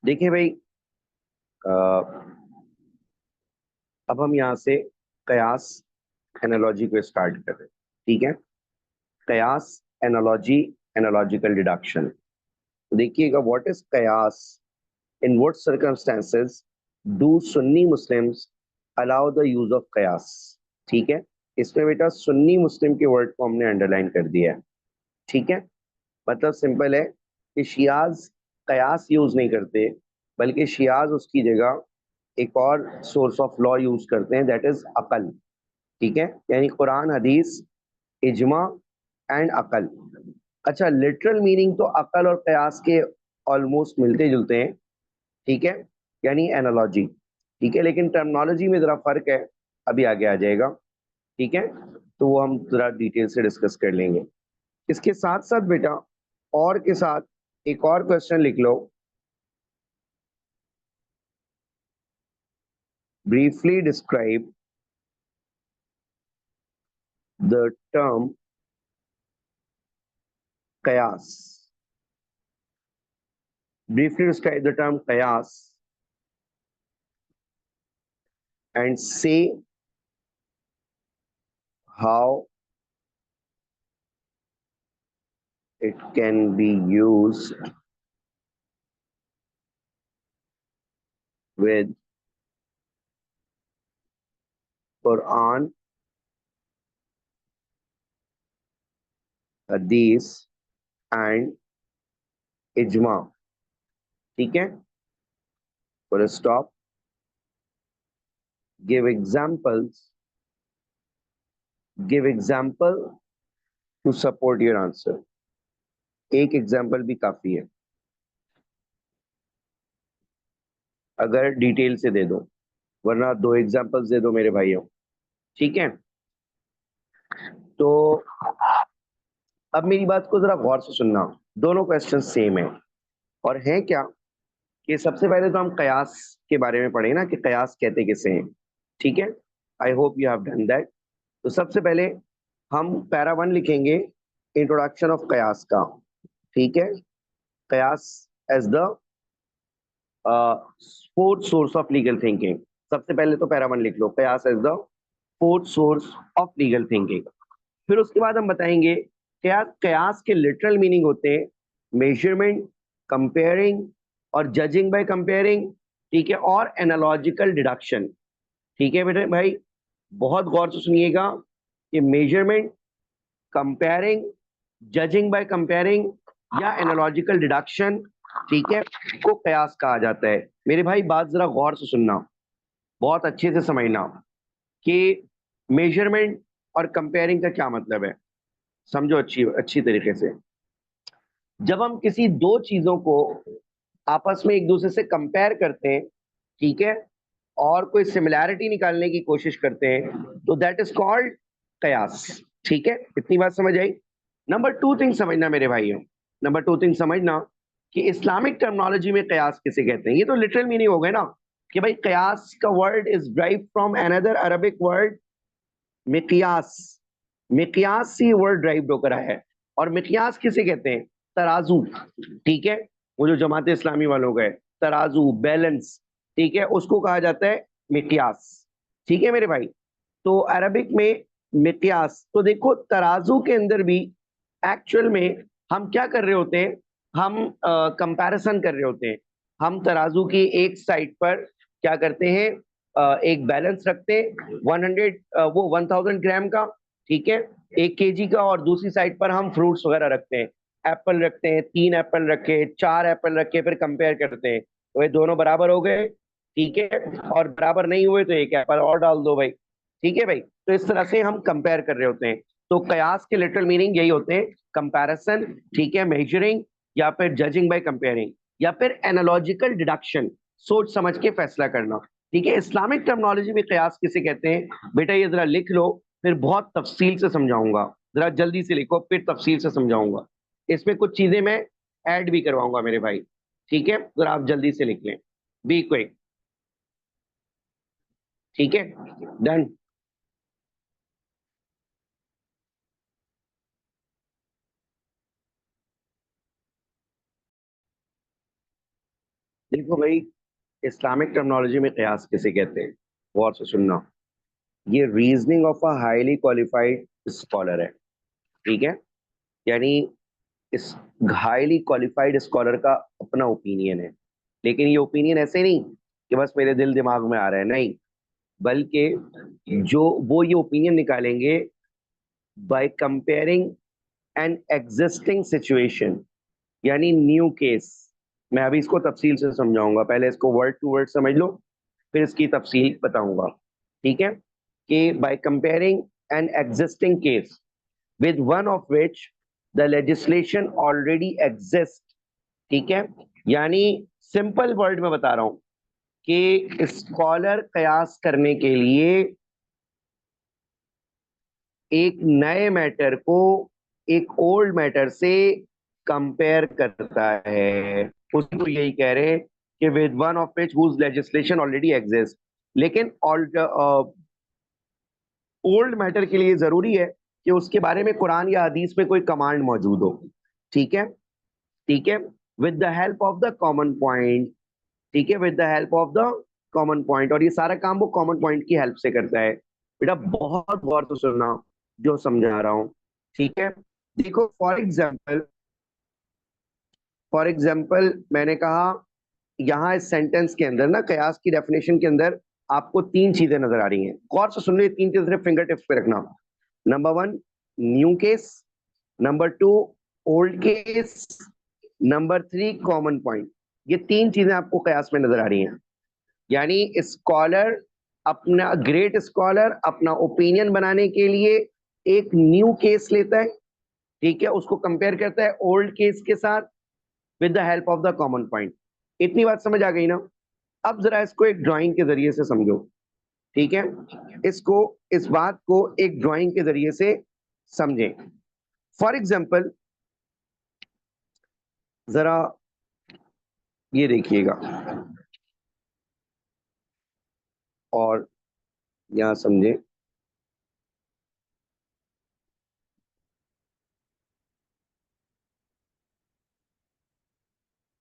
देखिए भाई, अ, अब हम यहाँ से कयास एनालॉजी को स्टार्ट कर रहे हैं। ठीक है, कयास एनालॉजी, एनालॉजिकल डिडक्शन। देखिएगा, व्हाट इज कयास, in what circumstances do Sunni Muslims allow the use of कयास। ठीक है, इसमें बेटा सुन्नी मुस्लिम के वर्ड को हमने अंडरलाइन कर दिया है। ठीक है, मतलब सिंपल है कि शियाज कयास यूज नहीं करते, बल्कि शियाज उसकी जगह एक और सोर्स ऑफ लॉ यूज करते हैं, दैट इज अकल। ठीक है, यानी कुरान, हदीस, इजमा एंड अकल। अच्छा, लिटरल मीनिंग तो अकल और कयास के ऑलमोस्ट मिलते जुलते हैं। ठीक है, यानी एनालॉजी। ठीक है, लेकिन टर्मिनोलॉजी में जरा फर्क है, अभी आगे आ जाएगा। ठीक है, तो वो हम जरा डिटेल से डिस्कस कर लेंगे। इसके साथ साथ बेटा, और के साथ एक और क्वेश्चन लिख लो। ब्रीफली डिस्क्राइब द टर्म कयास। Briefly describe the term qiyas and say how it can be used with Quran, Hadith and Ijma. ठीक है, full stop. Give examples. Give example to support your answer. एक example भी काफी है, अगर detail से दे दो, वरना दो एग्जाम्पल्स दे दो मेरे भाइयों। ठीक है, तो अब मेरी बात को जरा गौर से सुनना। दोनों क्वेश्चन सेम है, और है क्या कि सबसे पहले तो हम कयास के बारे में पढ़े ना, कि कयास कहते किसे हैं। ठीक है, I hope you have done that. तो सबसे पहले हम पैरा 1 लिखेंगे, इंट्रोडक्शन ऑफ कयास का। ठीक है, qiyas as the fourth source of legal thinking. सबसे पहले तो पैरा 1 लिख लो, qiyas as the fourth source of legal thinking. फिर उसके बाद हम बताएंगे क्या कयास के लिटरल मीनिंग होते हैं, मेजरमेंट, कंपेयरिंग और जजिंग बाय कंपेयरिंग। ठीक है, और एनालॉजिकल डिडक्शन। ठीक है बेटे भाई, बहुत गौर से सुनिएगा कि measurement, comparing, judging by comparing या एनालॉजिकल डिडक्शन, ठीक है, को कयास कहा जाता है। मेरे भाई बात जरा गौर से सुनना, बहुत अच्छे से समझना कि मेजरमेंट और कंपेयरिंग का क्या मतलब है। समझो अच्छी अच्छी तरीके से। जब हम किसी दो चीजों को आपस में एक दूसरे से कंपेयर करते हैं, ठीक है, और कोई सिमिलैरिटी निकालने की कोशिश करते हैं, तो दैट इज कॉल्ड कयास। ठीक है, इतनी बात समझ आई। नंबर 2 थिंग समझना मेरे भाइयों, नंबर 2 थिंग समझना कि इस्लामिक टर्मिनोलॉजी में कयास किसे कहते हैं। ये तो लिटरल मीनिंग हो गया ना, कि भाई कयास का word is derived from another Arabic word मिकियास। मिकियास से वर्ड ड्राइव होकर आया है। और मिकियास किसे कहते हैं? तराजू। ठीक है, वो जो जमात इस्लामी वालों का है, तराजू, बैलेंस, ठीक है, उसको कहा जाता है मिकियास। ठीक है मेरे भाई, तो अरबिक में मिकियास। तो देखो, तराजू के अंदर भी एक्चुअल में हम क्या कर रहे होते हैं, हम कंपैरिजन कर रहे होते हैं। हम तराजू की एक साइड पर क्या करते हैं, एक बैलेंस रखते हैं 100, वो 1000 ग्राम का, ठीक है, 1 केजी का, और दूसरी साइड पर हम फ्रूट्स वगैरह रखते हैं। एप्पल रखते हैं, 3 एप्पल रखे, 4 एप्पल रखे, फिर कंपेयर करते हैं, तो ये दोनों बराबर हो गए। ठीक है, और बराबर नहीं हुए तो 1 एप्पल और डाल दो भाई। ठीक है भाई, तो इस तरह से हम कंपेयर कर रहे होते हैं। तो कयास के लिटरल मीनिंग यही होते हैं, कंपैरिजन, ठीक है, मेजरिंग, या फिर जजिंग बाय कंपेयरिंग, या फिर एनालॉजिकल डिडक्शन, सोच समझ के फैसला करना। ठीक है, इस्लामिक टर्मिनोलॉजी में कयास किसे कहते हैं बेटा, ये जरा लिख लो, फिर बहुत तफसील से समझाऊंगा। जरा जल्दी से लिखो, फिर तफसील से समझाऊंगा। इसमें कुछ चीजें मैं ऐड भी करवाऊंगा मेरे भाई। ठीक है, जरा आप जल्दी से लिख लें, बी क्विक। ठीक है, डन। देखो भाई, इस्लामिक टर्मिनोलॉजी में कयास किसे कहते हैं, गौर से सुनना। ये reasoning of a highly qualified scholar है, ठीक है। यानी इस हाईली क्वालिफाइड स्कॉलर का अपना ओपिनियन है, लेकिन ये ओपिनियन ऐसे नहीं कि बस मेरे दिल दिमाग में आ रहा है, नहीं, बल्कि जो वो ये ओपिनियन निकालेंगे by comparing an existing situation, यानी न्यू केस। मैं अभी इसको तफसील से समझाऊंगा, पहले इसको वर्ड टू वर्ड समझ लो, फिर इसकी तफसील बताऊंगा, ठीक है। कि by comparing an existing case with one of which the legislation already exists, ठीक है। यानी सिंपल वर्ड में बता रहा हूं कि स्कॉलर कयास करने के लिए एक नए मैटर को एक ओल्ड मैटर से कंपेयर करता है, उसको यही कह रहे हैं कि with one of which whose legislation already exist. लेकिन ओल्ड मैटर के लिए जरूरी है कि उसके बारे में कुरान या हदीस में कोई कमांड मौजूद हो, ठीक है। ठीक है, with the help of the common point, ठीक है, with the help of the common point, और ये सारा काम वो कॉमन पॉइंट की हेल्प से करता है। बेटा बहुत गौर से सुनना जो समझा रहा हूं, ठीक है। देखो फॉर एग्जाम्पल मैंने कहा, यहाँ इस सेंटेंस के अंदर ना कयास की डेफिनेशन के अंदर आपको तीन चीजें नजर आ रही हैं, गौर से सुन लो, ये तीन चीजें सिर्फ फिंगर टिप्स पे रखना। Number one, new case. Number two, old case. Number three, common point. ये तीन चीजें आपको कयास में नजर आ रही हैं। यानी स्कॉलर, अपना ग्रेट स्कॉलर अपना ओपिनियन बनाने के लिए एक न्यू केस लेता है, ठीक है, उसको कंपेयर करता है ओल्ड केस के साथ with the help of the common point. इतनी बात समझ आ गई ना? अब जरा इसको एक ड्राइंग के जरिए से समझो, ठीक है। इसको, इस बात को एक ड्राइंग के जरिए से समझें। फॉर एग्जाम्पल जरा ये देखिएगा और यहां समझें।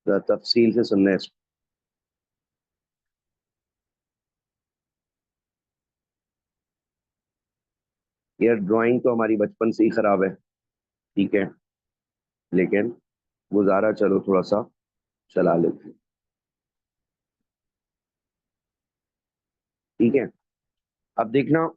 जरा तफसील से सुनना है इसको। यार ड्राइंग तो हमारी बचपन से ही खराब है, ठीक है, लेकिन गुजारा चलो थोड़ा सा चला लेते हैं, ठीक है। अब देखना,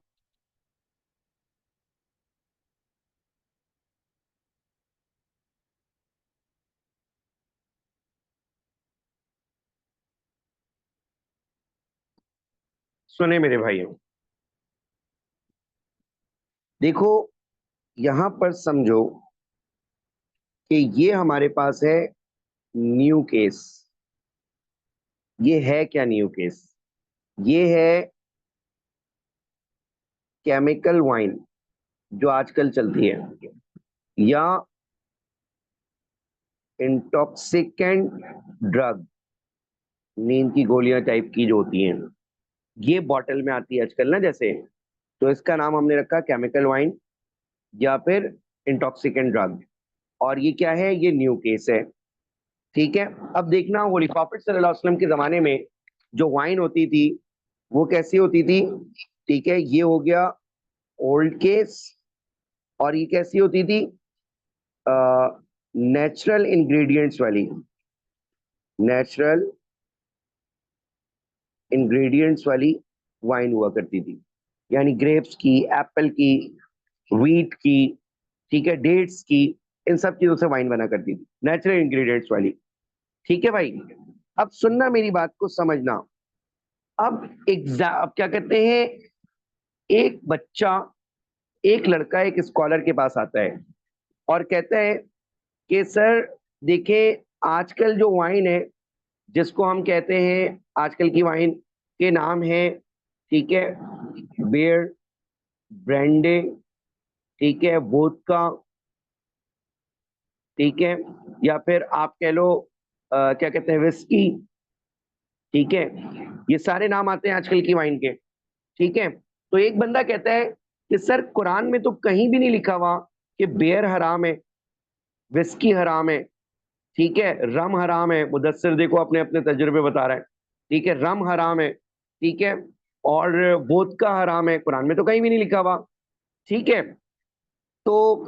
सुने मेरे भाइयों, देखो यहां पर समझो कि ये हमारे पास है न्यू केस। ये है क्या न्यू केस? ये है केमिकल वाइन जो आजकल चलती है, या इंटॉक्सिकेंट ड्रग, नींद की गोलियां टाइप की जो होती हैं, ये बॉटल में आती है आजकल ना, जैसे, तो इसका नाम हमने रखा केमिकल वाइन या फिर इंटॉक्सिकेंट ड्रग। और ये क्या है? ये न्यू केस है, ठीक है। अब देखना, होली प्रॉफिट सल्लल्लाहु अलैहि वसल्लम के जमाने में जो वाइन होती थी वो कैसी होती थी, ठीक है। ये हो गया ओल्ड केस। और ये कैसी होती थी? नेचुरल इंग्रेडिएंट्स वाली, नेचुरल इंग्रेडिएंट्स वाली वाइन हुआ करती थी। यानी ग्रेप्स की, एप्पल की, व्हीट की, ठीक है, डेट्स की, इन सब चीजों से वाइन बना करती थी, नेचुरल इंग्रेडिएंट्स वाली, ठीक है भाई। अब सुनना, मेरी बात को समझना। अब क्या कहते हैं, एक बच्चा, एक लड़का एक स्कॉलर के पास आता है और कहता है कि सर देखिए, आजकल जो वाइन है, जिसको हम कहते हैं आजकल की वाइन के नाम है, ठीक है, बियर, ब्रांडे, ठीक है, वोदका, ठीक है, या फिर आप कह लो क्या कहते हैं, विस्की, ठीक है, ये सारे नाम आते हैं आजकल की वाइन के, ठीक है। तो एक बंदा कहता है कि सर कुरान में तो कहीं भी नहीं लिखा हुआ कि बियर हराम है, विस्की हराम है, ठीक है, रम हराम है, मुदस्सिर देखो अपने अपने तजुर्बे बता रहा है। ठीक है, रम हराम है। ठीक है, और वोदका हराम है, कुरान में तो कहीं भी नहीं लिखा हुआ। ठीक है, तो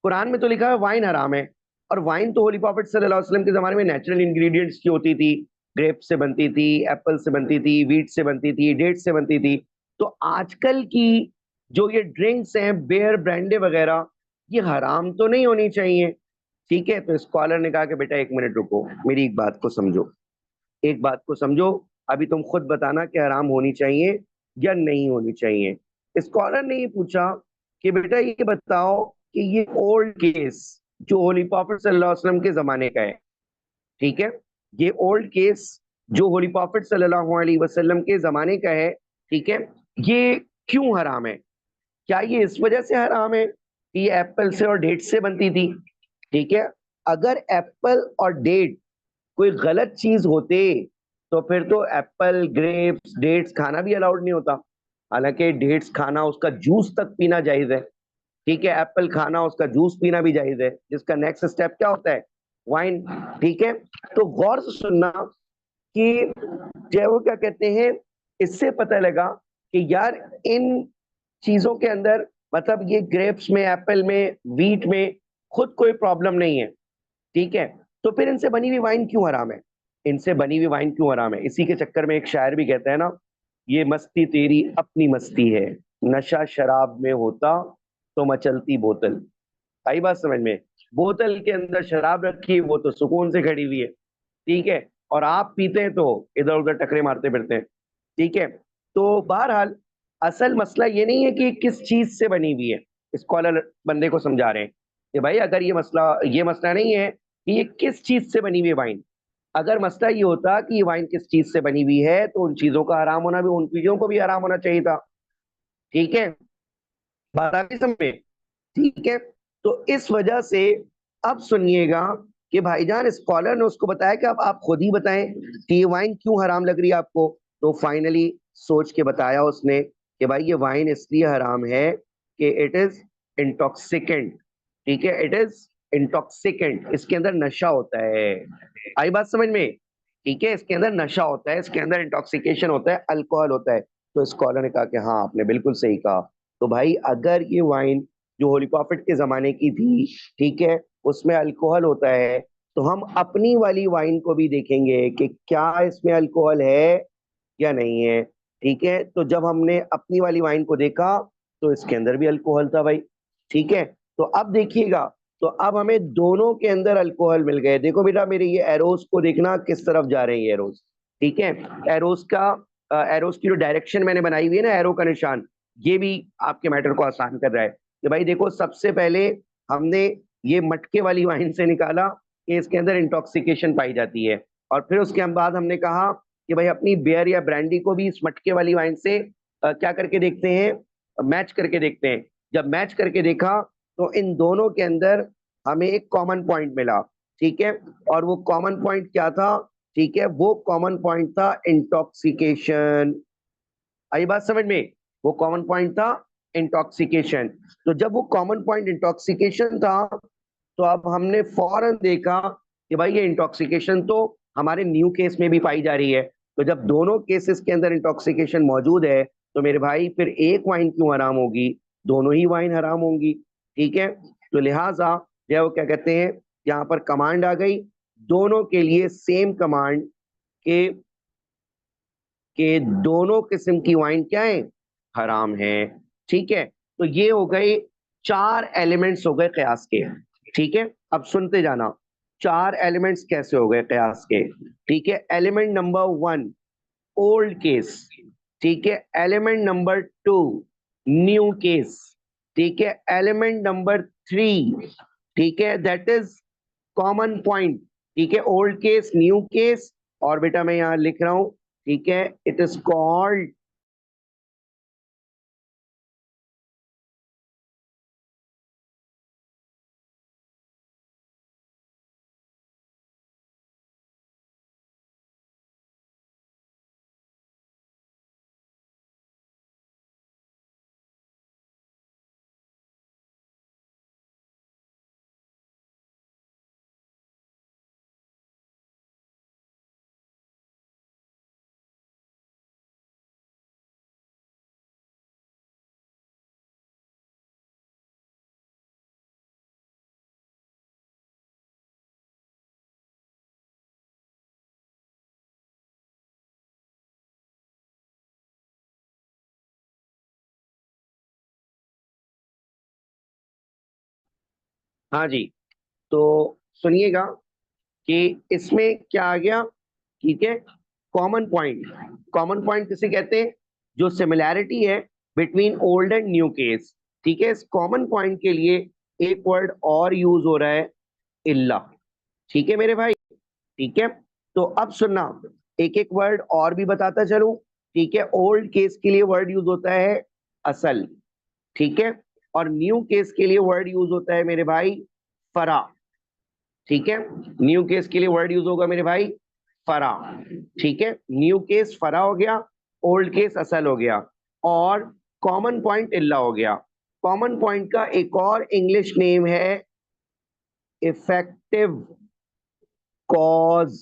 कुरान में तो लिखा है वाइन हराम है। और वाइन तो होली प्रॉफिट सल्लल्लाहु अलैहि वसल्लम के जमाने में नेचुरल इंग्रेडिएंट्स की होती थी। ग्रेप से बनती थी, एप्पल से बनती थी, वीट से बनती थी, डेट से बनती थी। तो आजकल की जो ये ड्रिंक्स हैं, बेयर, ब्रांडे वगैरह, ये हराम तो नहीं होनी चाहिए। ठीक है, तो स्कॉलर ने कहा कि बेटा एक मिनट रुको, मेरी एक बात को समझो, एक बात को समझो। अभी तुम खुद बताना कि हराम होनी चाहिए या नहीं होनी चाहिए। स्कॉलर ने ये पूछा कि बेटा ये बताओ कि ये ओल्ड केस जो होली प्रॉफिट सल्लल्लाहु अलैहि वसल्लम के जमाने का है, ठीक है, ये ओल्ड केस जो होली प्रॉफिट सल्लल्लाहु अलैहि वसल्लम के जमाने का है, ठीक है, ये क्यों हराम है? क्या ये इस वजह से हराम है कि ये एप्पल से और डेट से बनती थी? ठीक है, अगर एप्पल और डेट कोई गलत चीज होते तो फिर तो एप्पल, ग्रेप्स, डेट्स खाना भी अलाउड नहीं होता। हालांकि डेट्स खाना, उसका जूस तक पीना जायज है। ठीक है, एप्पल खाना, उसका जूस पीना भी जायज है, जिसका नेक्स्ट स्टेप क्या होता है? वाइन। ठीक है, तो गौर से सुनना कि जो है वो क्या कहते हैं, इससे पता लगा कि यार इन चीजों के अंदर, मतलब ये ग्रेप्स में, एप्पल में, वीट में खुद कोई प्रॉब्लम नहीं है। ठीक है, तो फिर इनसे बनी हुई वाइन क्यों हराम है? इनसे बनी हुई वाइन क्यों हराम है? इसी के चक्कर में एक शायर भी कहता है ना, ये मस्ती तेरी अपनी मस्ती है, नशा शराब में होता तो मचलती बोतल। आई बात समझ में? बोतल के अंदर शराब रखी है, वो तो सुकून से खड़ी हुई है। ठीक है, और आप पीते हैं तो इधर उधर टकरे मारते फिरते हैं। ठीक है, तो बहरहाल असल मसला ये नहीं है कि किस चीज से बनी हुई है। स्कॉलर बंदे को समझा रहे हैं कि भाई अगर ये मसला नहीं है कि ये किस चीज से बनी हुई है वाइन। अगर मसला ये होता कि ये वाइन किस चीज से बनी हुई है, तो उन चीजों का हराम होना भी, उन चीजों को भी हराम होना चाहिए था। ठीक है, बात आ गई समझ में? ठीक है, तो इस वजह से अब सुनिएगा कि भाईजान स्कॉलर ने उसको बताया कि अब आप खुद ही बताएं कि ये वाइन क्यों हराम लग रही है आपको। तो फाइनली सोच के बताया उसने कि भाई ये वाइन इसलिए हराम है कि इट इज इंटॉक्सिकेंट। ठीक है, इट इज इंटॉक्सिकेंट, इसके अंदर नशा होता है। आई बात समझ में? ठीक है, इसके अंदर नशा होता है, इसके अंदर इंटॉक्सिकेशन होता है, अल्कोहल होता है। तो स्कॉलर ने कहा कि हाँ आपने बिल्कुल सही कहा। तो भाई अगर ये वाइन जो होली प्रॉफिट के जमाने की थी, ठीक है, उसमें अल्कोहल होता है, तो हम अपनी वाली वाइन को भी देखेंगे कि क्या इसमें अल्कोहल है या नहीं है। ठीक है, तो जब हमने अपनी वाली वाइन को देखा तो इसके अंदर भी अल्कोहल था भाई। ठीक है, तो अब देखिएगा, तो अब हमें दोनों के अंदर अल्कोहल मिल गए। देखो बेटा मेरे ये एरोस को देखना किस तरफ जा रहे हैं ये एरोस। ठीक है, एरोस का एरोस की जो डायरेक्शन मैंने बनाई हुई है ना, एरो का निशान, ये भी आपके मैटर को आसान कर रहा है कि भाई देखो सबसे पहले हमने ये मटके वाली वाइन से निकाला कि इसके अंदर इंटॉक्सिकेशन पाई जाती है। और फिर उसके बाद हमने कहा कि भाई अपनी बियर या ब्रांडी को भी इस मटके वाली वाइन से क्या करके देखते हैं, मैच करके देखते हैं। जब मैच करके देखा तो इन दोनों के अंदर हमें एक कॉमन पॉइंट मिला। ठीक है, और वो कॉमन पॉइंट क्या था? ठीक है, वो कॉमन पॉइंट था इंटॉक्सिकेशन। आई बात समझ में? वो कॉमन पॉइंट था इंटॉक्सिकेशन। तो जब वो कॉमन पॉइंट इंटॉक्सिकेशन था, तो अब हमने फौरन देखा कि भाई ये इंटॉक्सिकेशन तो हमारे न्यू केस में भी पाई जा रही है। तो जब दोनों केसेस के अंदर इंटॉक्सिकेशन मौजूद है, तो मेरे भाई फिर एक वाइन क्यों हराम होगी? दोनों ही वाइन हराम होंगी। ठीक है, तो लिहाजा जो है वो क्या कहते हैं, यहाँ पर कमांड आ गई दोनों के लिए, सेम कमांड के दोनों किस्म की वाइन क्या है? हराम है। ठीक है, तो ये हो गए चार एलिमेंट्स हो गए कयास के। ठीक है, अब सुनते जाना, चार एलिमेंट्स कैसे हो गए कयास के। ठीक है, element number one old case. ठीक है, element number two new case. ठीक है, एलिमेंट नंबर थ्री, ठीक है, दैट इज कॉमन पॉइंट। ठीक है, ओल्ड केस, न्यू केस, और बेटा मैं यहां लिख रहा हूं, ठीक है, इट इज कॉल्ड हाँ जी, तो सुनिएगा कि इसमें क्या आ गया। ठीक है, कॉमन पॉइंट। कॉमन पॉइंट किसे कहते हैं? जो सिमिलैरिटी है between old and new case. ठीक है, इस कॉमन पॉइंट के लिए एक वर्ड और यूज हो रहा है, इल्ला। ठीक है मेरे भाई। ठीक है, तो अब सुनना, एक एक वर्ड और भी बताता चलूं। ठीक है, ओल्ड केस के लिए वर्ड यूज होता है असल। ठीक है, और न्यू केस के लिए वर्ड यूज होता है मेरे भाई फरा। ठीक है, न्यू केस के लिए वर्ड यूज होगा मेरे भाई फरा। ठीक है, न्यू केस फरा हो गया, ओल्ड केस असल हो गया, और कॉमन पॉइंट इल्ला हो गया। कॉमन पॉइंट का एक और इंग्लिश नेम है इफेक्टिव कॉज।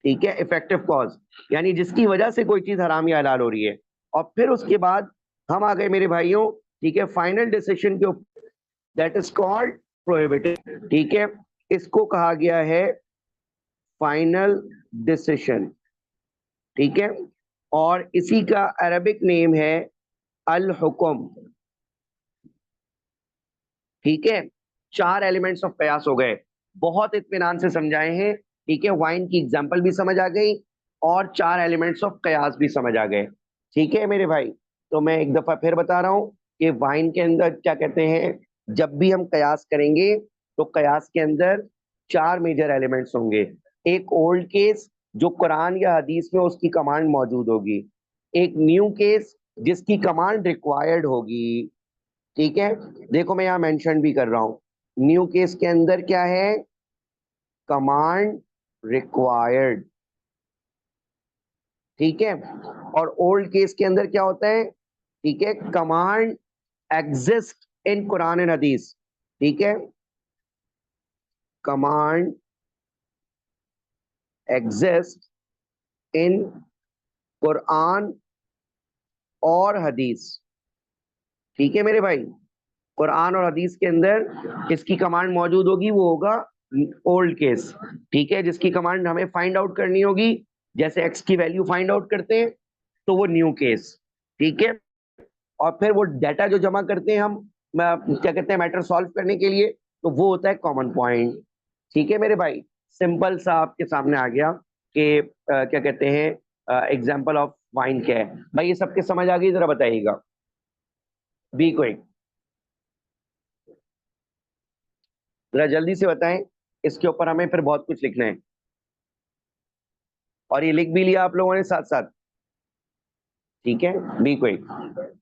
ठीक है, इफेक्टिव कॉज, यानी जिसकी वजह से कोई चीज हराम या हलाल हो रही है। और फिर उसके बाद हम आ गए मेरे भाइयों, ठीक है, फाइनल डिसीजन के ऊपर, दैट इज कॉल्ड प्रोहिबिटेड। ठीक है, इसको कहा गया है फाइनल डिसीजन। ठीक है, और इसी का अरबिक नेम है अल हुक्म। ठीक है, चार एलिमेंट्स ऑफ कयास हो गए, बहुत इत्मीनान से समझाए हैं। ठीक है, वाइन की एग्जांपल भी समझ आ गई, और चार एलिमेंट्स ऑफ कयास भी समझ आ गए। ठीक है मेरे भाई, तो मैं एक दफा फिर बता रहा हूं कि वाइन के अंदर क्या कहते हैं, जब भी हम कयास करेंगे तो कयास के अंदर चार मेजर एलिमेंट्स होंगे। एक ओल्ड केस, जो कुरान या हदीस में उसकी कमांड मौजूद होगी। एक न्यू केस, जिसकी कमांड रिक्वायर्ड होगी। ठीक है, देखो मैं यहाँ मेंशन भी कर रहा हूं, न्यू केस के अंदर क्या है, कमांड रिक्वायर्ड। ठीक है, और ओल्ड केस के अंदर क्या होता है, ठीक है, command exist in Quran and हदीस। ठीक है, कमांड एग्जिस्ट इन कुरान और हदीस। ठीक है मेरे भाई, कुरान और हदीस के अंदर इसकी कमांड मौजूद होगी, वो होगा ओल्ड केस। ठीक है, जिसकी कमांड हमें फाइंड आउट करनी होगी, जैसे एक्स की वैल्यू फाइंड आउट करते हैं, तो वो न्यू केस। ठीक है, और फिर वो डाटा जो जमा करते हैं हम, क्या कहते हैं, मैटर सॉल्व करने के लिए, तो वो होता है कॉमन पॉइंट। ठीक है मेरे भाई, सिंपल सा आपके सामने आ गया कि क्या कहते हैं, एग्जाम्पल ऑफ वाइन क्या है। भाई ये सबके समझ आ गई, जरा बताइएगा, बी क्विक, जरा जल्दी से बताएं। इसके ऊपर हमें फिर बहुत कुछ लिखना है, और ये लिख भी लिया आप लोगों ने साथ साथ। ठीक है, बी क्विक।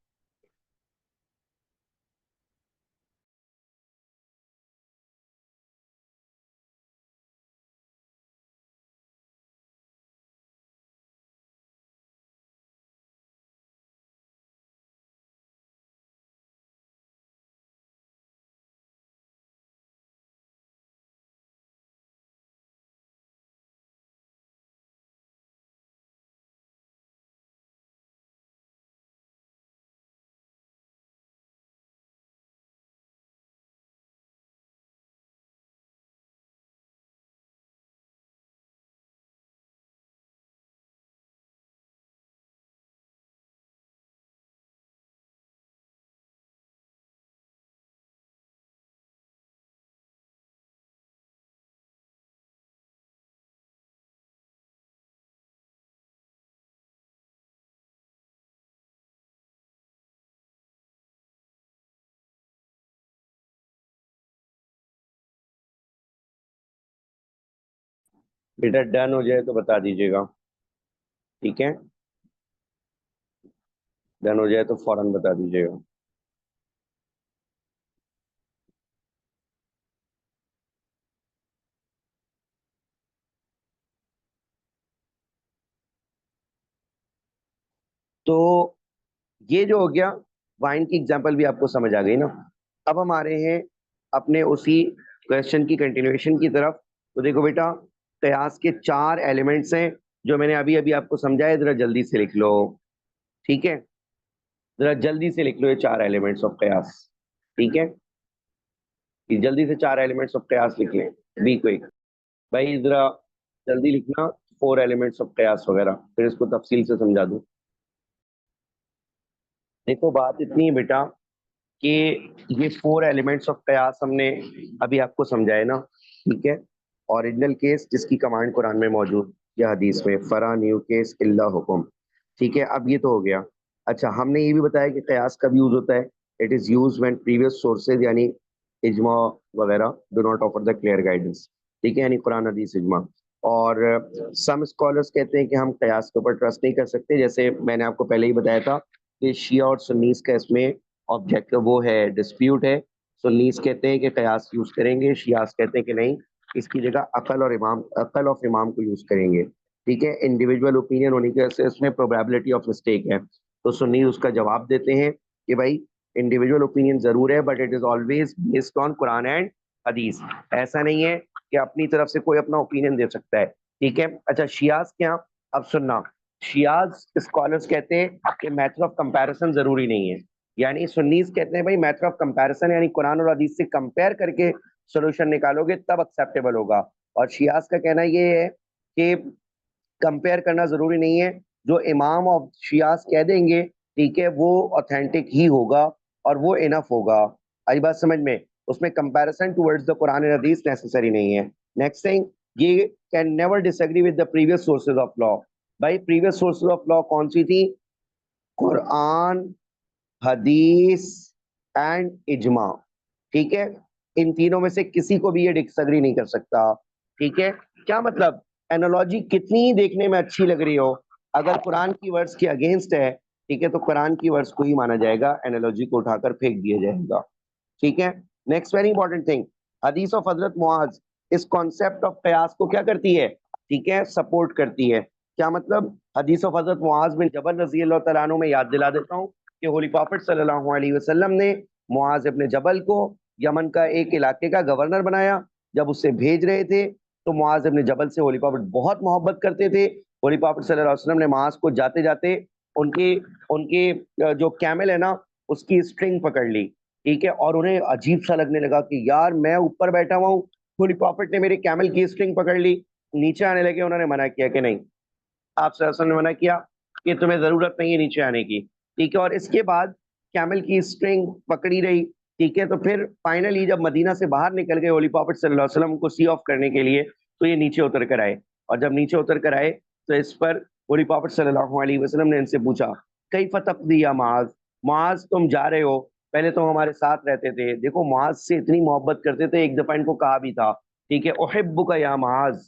बेटा डन हो जाए तो बता दीजिएगा। ठीक है, डन हो जाए तो फौरन बता दीजिएगा। तो ये जो हो गया, वाइन की एग्जांपल भी आपको समझ आ गई ना। अब हम आ रहे हैं अपने उसी क्वेश्चन की कंटिन्यूएशन की तरफ। तो देखो बेटा, कयास के चार एलिमेंट्स हैं, जो मैंने अभी अभी आपको समझाया, जरा जल्दी से लिख लो। ठीक है, जरा जल्दी से लिख लो ये चार एलिमेंट्स ऑफ कयास। ठीक है, ये जल्दी से चार एलिमेंट्स ऑफ कयास लिख लें, बी क्विक। भाई जरा जल्दी लिखना, फोर एलिमेंट्स ऑफ कयास वगैरह, फिर इसको तफसील से समझा दूं। देखो बात इतनी है बेटा, कि ये 4 एलिमेंट्स ऑफ कयास हमने अभी आपको समझाए ना, ठीक है। ओरिजिनल केस जिसकी कमांड कुरान में मौजूद या हदीस में, फरा न्यू केस इल्ला हुक्म, ठीक है। अब ये तो हो गया। अच्छा, हमने ये भी बताया कि कयास कब यूज होता है। It is use when previous sources यानी इजमा वगैरह do not offer the clear guidance, ठीक है, यानी कुरान हदीस इजमा। और सम स्कॉलर्स कहते हैं कि हम कयास के ऊपर ट्रस्ट नहीं कर सकते, जैसे मैंने आपको पहले ही बताया था कि शिया और सुन्नीस का इसमें ऑब्जेक्ट वो है, डिस्प्यूट है। सुन्नीस कहते हैं कि कयास यूज करेंगे, शियास कहते हैं कि नहीं, इसकी जगह अकल ऑफ इमाम को यूज करेंगे, ठीक है। इंडिविजुअल ओपिनियन होने की वजह से इसमें प्रोबेबिलिटी ऑफ मिस्टेक है। तो सुन्नी उसका जवाब देते हैं कि भाई इंडिविजुअल ओपिनियन जरूर है, but it is always based on Quran and हदीस। ऐसा नहीं है कि अपनी तरफ से कोई अपना ओपिनियन दे सकता है, ठीक है। अच्छा, शियाज क्या, अब सुनना, शियाज स्कॉलर्स कहते हैं कि मेथड ऑफ कंपैरिजन जरूरी नहीं है। यानी सुन्नीस कहते हैं भाई मेथड ऑफ कंपैरिजन यानी कुरान और हदीस से कंपेयर करके सोल्यूशन निकालोगे तब एक्सेप्टेबल होगा। और शियाज का कहना ये है कि कंपेयर करना जरूरी नहीं है, जो इमाम ऑफ शियास कह देंगे, ठीक है, वो ऑथेंटिक ही होगा और वो इनफ होगा। आई बात समझ में, उसमें comparison towards the Quran and हदीस नेसेसरी नहीं है। नेक्स्ट थिंग, ये can never disagree with the previous sources of law. भाई प्रीवियस सोर्सेज ऑफ लॉ कौन सी थी, कुरान, हदीस एंड इजमा, ठीक है। इन तीनों में से किसी को भी ये डिसएग्री नहीं कर सकता, ठीक है। क्या मतलब, एनालॉजी कितनी ही देखने में अच्छी लग रही हो, अगर कुरान की वर्ड्स के अगेंस्ट है, ठीक है, तो कुरान की वर्ड्स को ही माना जाएगा, एनालॉजी को उठाकर फेंक दिया जाएगा, ठीक है। नेक्स्ट वेरी इंपॉर्टेंट थिंग, हदीस ऑफ हजरत मुआज इस कॉन्सेप्ट ऑफ कयास को क्या करती है, ठीक है, सपोर्ट करती है। क्या मतलब, हदीस ऑफ हजरत मुआज बिन जबल रजी अल्लाह तआला अन्हु में याद दिला देता हूँ कि होली प्रॉफिट सल्लल्लाहु अलैहि वसल्लम ने मुआज इब्न जबल को यमन का एक इलाके का गवर्नर बनाया। जब उससे भेज रहे थे तो मुआज इब्न जबल से होली प्रॉफिट बहुत मोहब्बत करते थे। होली प्रॉफिट सल्लल्लाहु अलैहि वसल्लम ने मुआज को जाते जाते उनके उनके जो कैमल है ना, उसकी स्ट्रिंग पकड़ ली, ठीक है। और उन्हें अजीब सा लगने लगा कि यार मैं ऊपर बैठा हुआ हूँ, होली प्रॉफिट ने मेरे कैमल की स्ट्रिंग पकड़ ली। नीचे आने लगे, उन्होंने मना किया कि नहीं, आप सल्लल्लाहु अलैहि वसल्लम ने मना किया कि तुम्हें जरूरत नहीं है नीचे आने की, ठीक है। और इसके बाद कैमल की स्ट्रिंग पकड़ी रही, ठीक है। तो फिर फाइनली जब मदीना से बाहर निकल गए होली प्रॉफिट सल्लल्लाहु अलैहि वसल्लम को सी ऑफ करने के लिए, तो ये नीचे उतर कर आए। और जब नीचे उतर कर आए तो इस पर होली प्रॉफिट सल्लल्लाहु अलैहि वसल्लम ने इनसे पूछा, कई फतक दिया माज, माज तुम जा रहे हो, पहले तो हमारे साथ रहते थे। देखो माज से इतनी मोहब्बत करते थे, एक दफा इनको कहा भी था, ठीक है, ओहिब्बुका या माज,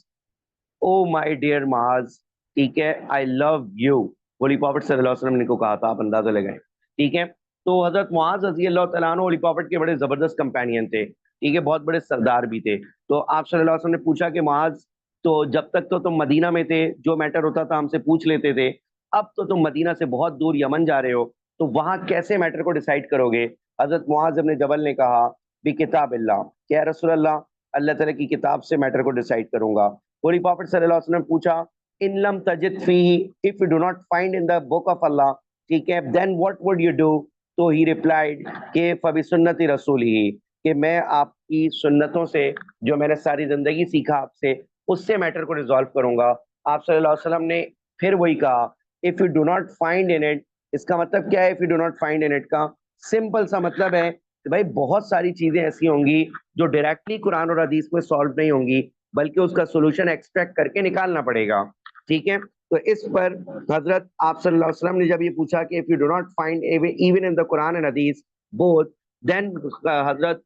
ओ माय डियर माज, ठीक है, I love you. Holy prophet सल्लल्लाहु अलैहि वसल्लम ने को कहा था, आप अंदाजा लगाएं, ठीक है। तो हजरत मुआज रजी अल्लाह तआला अन्हु होली प्रॉफिट के बड़े जबरदस्त कंपेनियन थे, ठीक है, बहुत बड़े सरदार भी थे। तो आप सल्लल्लाहु अलैहि वसल्लम ने पूछा कि मुआज, तो जब तक तो तुम मदीना में थे जो मैटर होता था हमसे पूछ लेते थे, अब तो तुम मदीना से बहुत दूर यमन जा रहे हो, तो वहां कैसे मैटर को डिसाइड करोगे। हजरत मुआज इब्न जबल ने कहा, बि किताब अल्लाह, क्या रसूल अल्लाह, अल्लाह ताला की किताब से मैटर को डिसाइड करूंगा। होली प्रॉफिट सल्लल्लाहु अलैहि वसल्लम ने पूछा, इन लम तजिद फीही, if you do not find in the book of Allah, ठीक है, then what would you do. तो ही रिप्लाइड के फबी सुन्नति रसूल ही, कि मैं आपकी सुन्नतों से, जो मैंने सारी जिंदगी सीखा आपसे, उससे मैटर को रिजॉल्व करूंगा। आप सल्लल्लाहु अलैहि वसल्लम ने फिर वही कहा, if you do not find in it, इसका मतलब क्या है, if you do not find in it का सिंपल सा मतलब है कि भाई बहुत सारी चीजें ऐसी होंगी जो डायरेक्टली कुरान और हदीस में सॉल्व नहीं होंगी, बल्कि उसका सोल्यूशन एक्सट्रैक्ट करके निकालना पड़ेगा, ठीक है। तो इस पर हजरत आप सल्लल्लाहु अलैहि वसल्लम ने जब ये पूछा कि if you do not find even in the Quran and हदीस बोथ, देन हजरत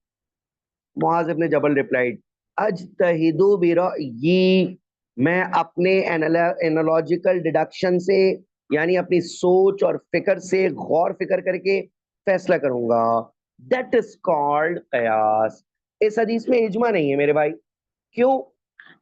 मुआज इब्न जबल रिप्लाइड, अजतहिदु बिरअयी, मैं अपने एनालॉजिकल डिडक्शन से, यानी अपनी सोच और फिक्र से गौर फिक्र करके फैसला करूंगा। दैट इज कॉल्ड कयास। इस हदीस में इजमा नहीं है मेरे भाई। क्यों,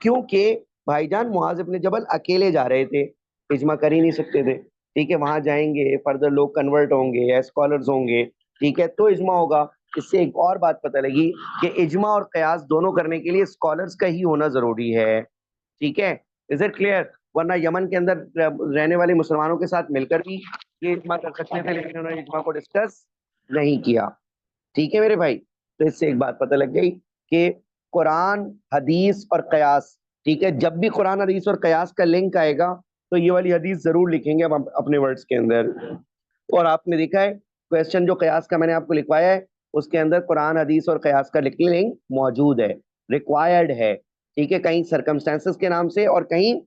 क्योंकि भाईजान मुआज इब्न जबल अकेले जा रहे थे, इजमा कर ही नहीं सकते थे, ठीक है। वहां जाएंगे, फर्दर लोग कन्वर्ट होंगे या स्कॉलर्स होंगे, ठीक है, तो इजमा होगा। इससे एक और बात पता लगी कि इजमा और कयास दोनों करने के लिए स्कॉलर्स का ही होना जरूरी है, ठीक है। इज इट क्लियर, वरना यमन के अंदर रहने वाले मुसलमानों के साथ मिलकर भी ये इजमा कर सकते थे, लेकिन उन्होंने इजमा को डिस्कस नहीं किया, ठीक है मेरे भाई। तो इससे एक बात पता लग गई कि कुरान, हदीस और कयास, ठीक है, जब भी कुरान हदीस और कयास का लिंक आएगा तो ये वाली हदीस जरूर लिखेंगे हम अपने वर्ड्स के अंदर। और आपने देखा है क्वेश्चन जो कयास का मैंने आपको लिखवाया है, उसके अंदर कुरान हदीस और कयास का लिंक मौजूद है, रिक्वायर्ड है। ठीक है, कहीं सर्कमस्टेंसेस के नाम से और कहीं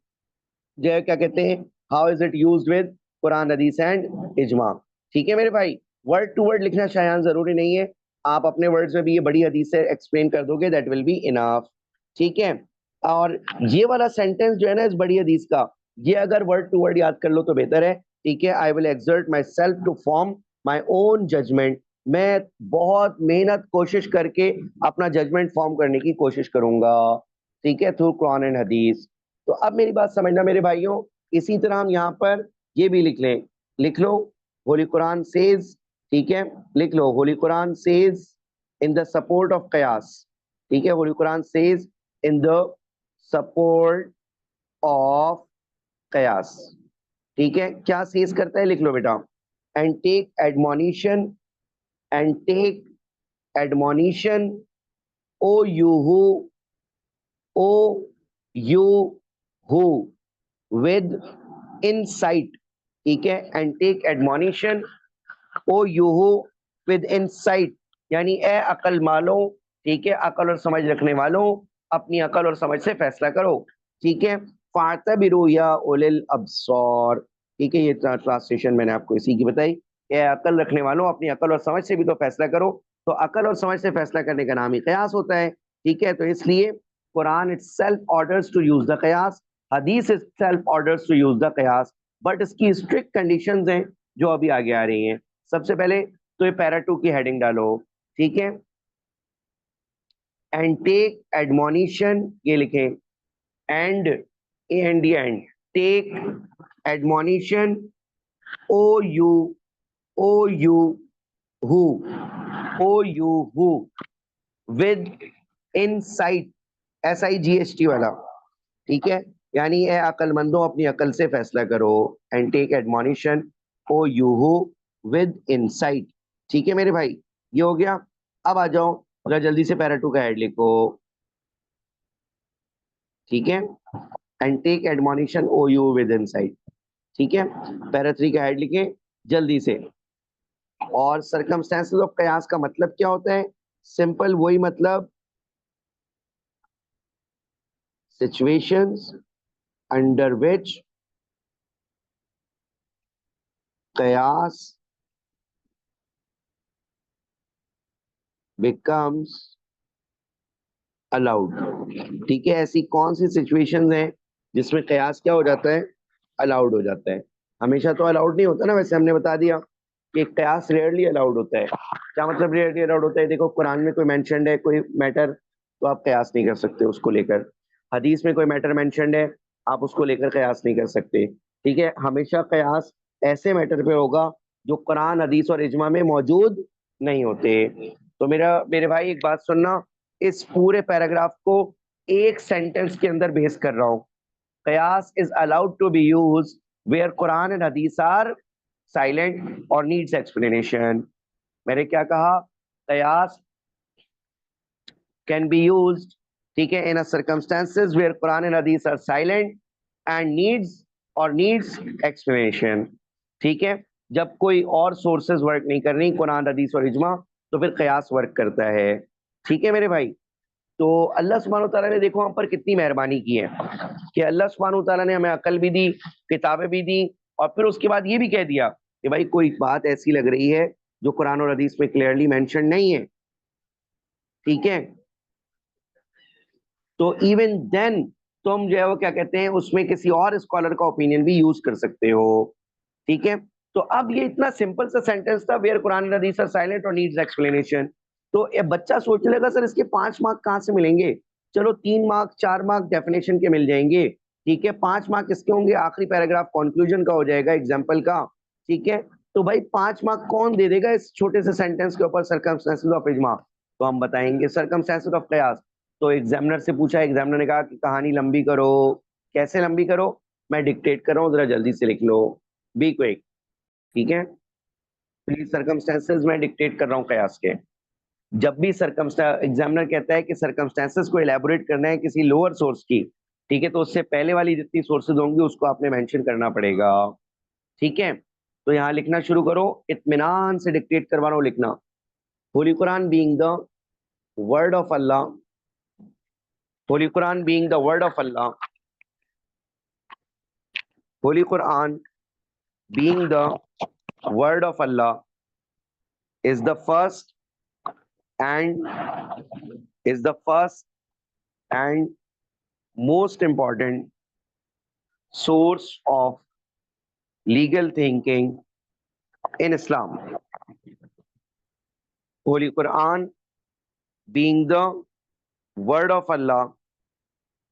जो है क्या कहते हैं, how is it used with Quran हदीस एंड इजमा। ठीक है मेरे भाई, वर्ड टू वर्ड लिखना शायद जरूरी नहीं है, आप अपने वर्ड्स में भी ये बड़ी हदीस से एक्सप्लेन कर दोगे, दैट विल बी इनफ। ठीक है, और ये वाला सेंटेंस जो है ना इस बड़ी हदीस का, ये अगर वर्ड टू वर्ड याद कर लो तो बेहतर है। ठीक है, I will exert my self to form my own judgement, मैं बहुत मेहनत कोशिश करके अपना जजमेंट फॉर्म करने की कोशिश करूंगा। ठीक है, थ्रू कुरान एंड हदीस। तो अब मेरी बात समझना मेरे भाइयों, इसी तरह हम यहाँ पर ये भी लिख लें, लिख लो होली कुरान सेज। ठीक है, लिख लो holy Quran says in the support of कयास। ठीक है, holy Quran says in the support of कयास। ठीक है, क्या सेज करता है, लिख लो बेटा, and take admonition, and take admonition O you who, O you who with insight। ठीक है, and take admonition O यूहू with insight, यानी ए अकल मालो। ठीक है, अकल और समझ रखने वालों, अपनी अकल और समझ से फैसला करो। ठीक है, फातबिरू या उलिल अबसौर। ठीक है, ये ट्रांसलेशन मैंने आपको इसी की बताई, ए अकल रखने वालों, अपनी अकल और समझ से भी तो फैसला करो। तो अकल और समझ से फैसला करने का नाम ही कयास होता है। ठीक है, तो इसलिए Quran itself orders to use the qiyas, hadith itself orders to use the qiyas, but इसकी स्ट्रिक्ट कंडीशंस हैं जो अभी आगे आ रही हैं। सबसे पहले तो ये पैरा 2 की हेडिंग डालो। ठीक है, एंड टेक एडमोनिशन, ये लिखें, and A N D and, take admonition O you, O you who, O you who with insight, SIGHT वाला। ठीक है, यानी ए अकलमंदों, अपनी अकल से फैसला करो, and take admonition O you who with insight. ठीक है मेरे भाई, ये हो गया। अब आ जाओ, अगर जल्दी से पैरा 2 का हेड लिखो। ठीक है, and take admonition O you with insight. ठीक है, पैरा 3 का हेड लिखे जल्दी से। और सर्कमस्टेंसेस ऑफ कयास का मतलब क्या होता है, सिंपल वही मतलब, सिचुएशंस अंडर विच कयास becomes allowed। ठीक है, ऐसी कौन सी सिचुएशंस हैं जिसमें कयास क्या हो जाता है, अलाउड हो जाता है। हमेशा तो अलाउड नहीं होता ना, वैसे हमने बता दिया कि कयास रेयरली अलाउड होता है। क्या मतलब रेयरली अलाउड होता है, देखो कुरान में कोई मेंशन्ड है कोई मैटर, तो आप कयास नहीं कर सकते उसको लेकर। हदीस में कोई मैटर मेंशन्ड है, आप उसको लेकर कयास नहीं कर सकते। ठीक है, हमेशा कयास ऐसे मैटर पे होगा जो कुरान हदीस और इजमा में मौजूद नहीं होते। तो मेरे भाई एक बात सुनना, इस पूरे पैराग्राफ को एक सेंटेंस के अंदर बेस कर रहा हूं। Qiyas is allowed to be use where Quran and hadith are silent और नीड्स एक्सप्लेनेशन। मैंने क्या कहा, कयास कैन बी यूज्ड, ठीक है, in circumstances where Quran and hadith are silent and needs explanation. ठीक है, जब कोई और सोर्सेज वर्क नहीं कर रही, कुरान हदीस और इजमा, तो फिर कयास वर्क करता है। ठीक है मेरे भाई, तो अल्लाह सुब्हानहू तआला ने देखो हम पर कितनी मेहरबानी की है कि अल्लाह सुब्हानहू तआला ने हमें अकल भी दी, किताबें भी दी, और फिर उसके बाद ये भी कह दिया कि भाई कोई बात ऐसी लग रही है जो कुरान और हदीस में क्लियरली मेंशन नहीं है। ठीक है, तो इवन देन तुम जो है वो क्या कहते हैं, उसमें किसी और स्कॉलर का ओपिनियन भी यूज कर सकते हो। ठीक है, तो अब ये इतना सिंपल सा सेंटेंस था, where Quran and hadith are silent और नीड्स एक्सप्लेनेशन। तो ये बच्चा सोचने लगा सर इसके 5 मार्क कहाँ से मिलेंगे, चलो 3 मार्क 4 मार्क डेफिनेशन के मिल जाएंगे। ठीक है, 5 मार्क इसके होंगे, आखिरी पैराग्राफ कंक्लूजन का हो जाएगा एग्जाम्पल का। ठीक है, तो भाई 5 मार्क कौन दे देगा इस छोटे से सेंटेंस के ऊपर, सर्कमस्टेंसेस ऑफ इजमा। तो हम बताएंगे सर्कमस्टेंसेस ऑफ कयास। तो एग्जामिनर से पूछा, एग्जामिनर ने कहा कि कहानी लंबी करो। कैसे लंबी करो, मैं डिक्टेट कर रहा हूँ, जरा जल्दी से लिख लो, बी क्विक। ठीक है, प्लीज सर्कमस्टेंसेस मैं डिक्टेट कर रहा हूँ कयास के। जब भी सर्कमस्टेंस एग्जामिनर कहता है कि सर्कमस्टेंसेस को इलेबोरेट करना है किसी लोअर सोर्स की, ठीक है, तो उससे पहले वाली जितनी सोर्सेज होंगी उसको आपने मेंशन करना पड़ेगा। ठीक है, तो यहाँ लिखना शुरू करो, इत्मीनान से डिक्टेट करवा रहा हूँ लिखना। Holy Quran being the word of Allah, Holy Quran being the word of Allah, Holy Quran being the word of Allah is the first and is the first and most important source of legal thinking in Islam. Holy Quran being the word of Allah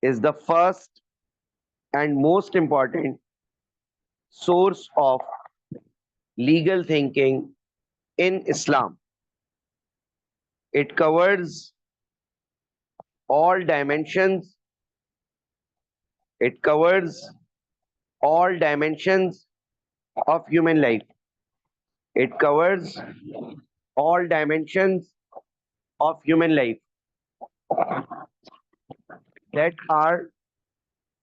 is the first and most important source of legal thinking in Islam. It covers all dimensions. It covers all dimensions of human life. It covers all dimensions of human life that are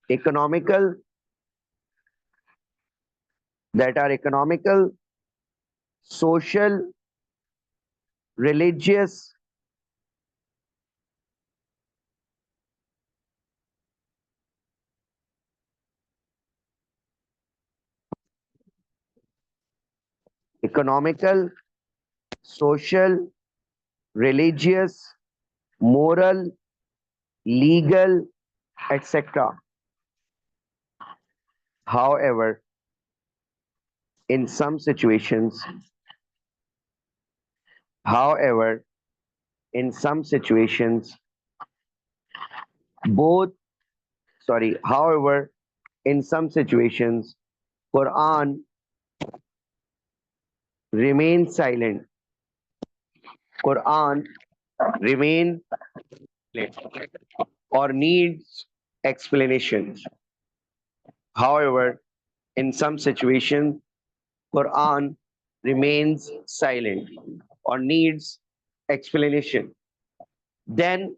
economical, social, religious, economical, social, religious, moral, legal, etc. However, in some situations, however, in some situations, both, however, in some situations, Quran remains silent. Quran remains silent or needs explanations. However, in some situations, Quran remains silent or needs explanation. Then,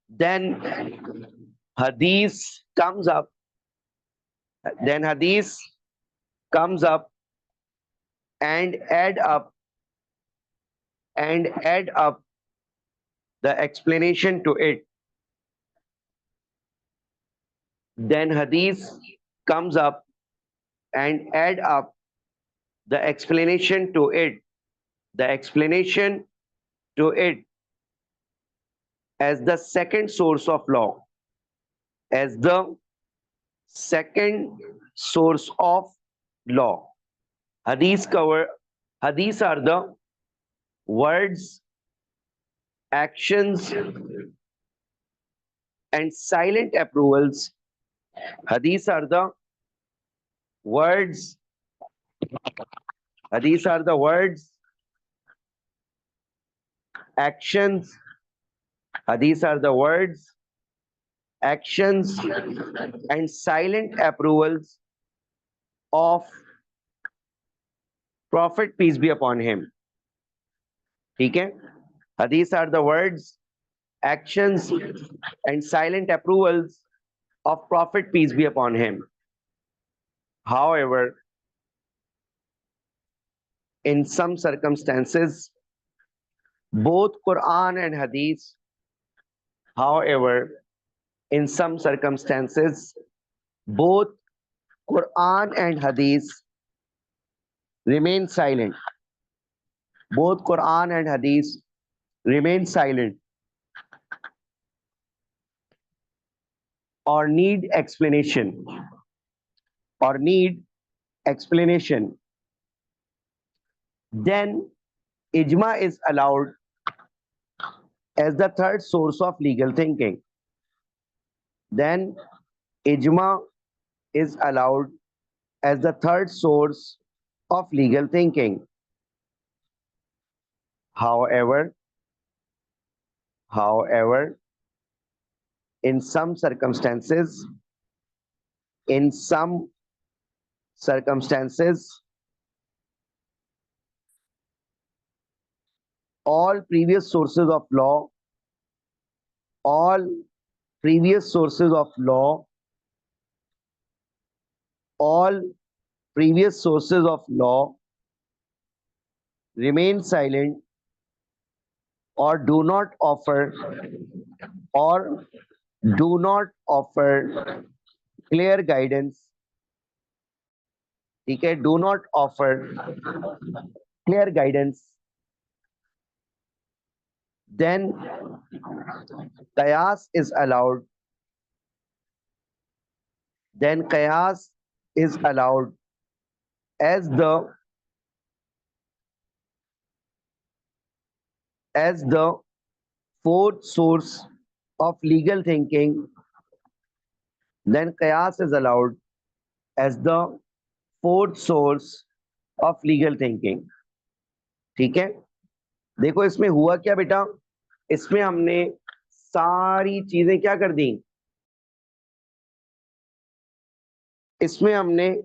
then Hadith comes up. Then Hadith comes up and add up the explanation to it. Then Hadith comes up and add up the explanation to it. The explanation to it as the second source of law. As the second source of law. Hadith are the words, actions, and silent approvals. Hadith are the words, Hadith are the words, actions, Hadith are the words, actions, and silent approvals of Prophet, peace be upon him. ठीक है? Hadith are the words, actions, and silent approvals of Prophet, peace be upon him. However, in some circumstances, both Quran and Hadith, however, in some circumstances, both Quran and Hadith remain silent. Both Quran and Hadith remain silent or need explanation. Or need explanation. Then ijma is allowed as the third source of legal thinking. Then ijma is allowed as the third source of legal thinking. However, in some circumstances, all previous sources of law, all previous sources of law, all previous sources of law remain silent or do not offer or do not offer clear guidance. ठीक है, do not offer clear guidance, then qiyas is allowed. Then qiyas is allowed as the fourth source of legal thinking. Then qiyas is allowed as the fourth source of legal thinking. ठीक है, देखो इसमें हुआ क्या बेटा, इसमें हमने सारी चीजें क्या कर दी, इसमें हमने